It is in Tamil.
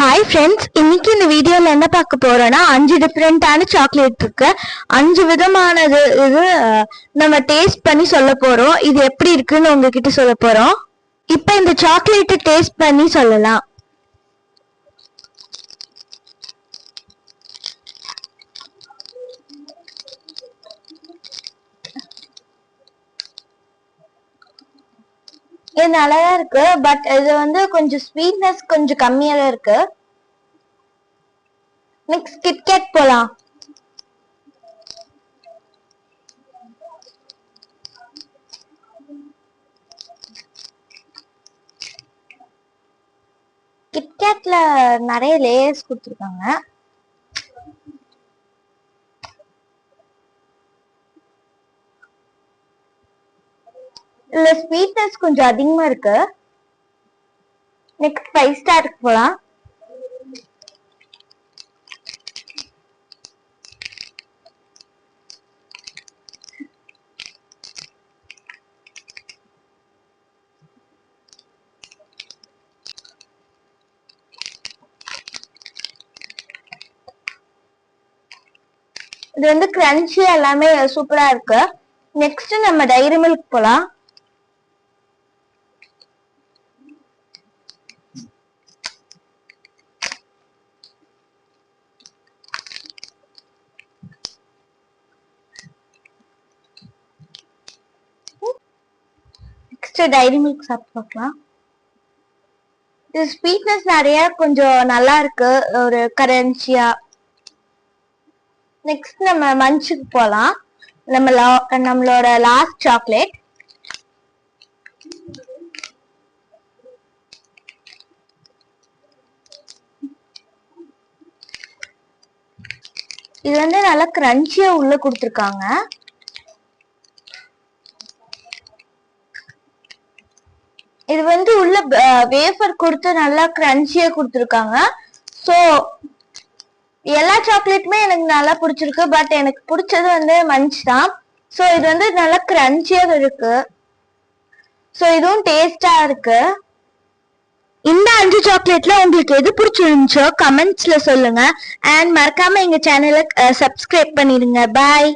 ஹாய் ஃப்ரெண்ட்ஸ், இன்னைக்கு இந்த வீடியோல என்ன பார்க்க போறோம்னா 5 டிஃப்ரெண்டான சாக்லேட் இருக்கு. 5 விதமானது இது நம்ம டேஸ்ட் பண்ணி சொல்ல போறோம். இது எப்படி இருக்குன்னு உங்ககிட்ட சொல்ல போறோம். இப்போ இந்த சாக்லேட்டை டேஸ்ட் பண்ணி சொல்லலாம். இது நல்லாதான் இருக்கு, பட் இது கொஞ்சம் ஸ்வீட்னஸ் கொஞ்சம் கம்மியா தான் இருக்கு. நெக்ஸ்ட் கிட்கேட் போலாம். கிட்கேட்ல நிறைய லேயர்ஸ் கொடுத்துருக்காங்க. இதுல ஸ்வீட்னஸ் கொஞ்சம் அதிகமா இருக்கு. நெக்ஸ்ட் 5 ஸ்டாருக்கு போலாம். இது கிரன்ச்சி எல்லாமே சூப்பரா இருக்கு. நெக்ஸ்ட் நம்ம டைரி மில்க் போலாம். நெக்ஸ்ட் டைரி மில்க் சாப்பிட்டு பார்க்கலாம். இது ஸ்வீட்னஸ் நிறைய கொஞ்சம் நல்லா இருக்கு, ஒரு கரன்சியா. நெக்ஸ்ட் நம்ம மஞ்சுக்கு போலாம். நம்மளோட லாஸ்ட் சாக்லேட். இது நல்லா கிரன்ச்சியா உள்ள கொடுத்துருக்காங்க. இது உள்ள வேஃபர் கொடுத்து நல்லா கிரன்ச்சியா கொடுத்துருக்காங்க. ஸோ எல்லா சாக்லேட்டுமே எனக்கு நல்லா பிடிச்சிருக்கு, பட் எனக்கு பிடிச்சது மஞ்ச் தான். ஸோ இது நல்லா கிரன்ச்சியா இருக்கு. ஸோ இதுவும் டேஸ்டா இருக்கு. இந்த 5 சாக்லேட்ல உங்களுக்கு எது பிடிச்சிருந்துச்சோ கமெண்ட்ஸ்ல சொல்லுங்க. அண்ட் மறக்காம எங்க சேனலை சப்ஸ்கிரைப் பண்ணிடுங்க. பாய்.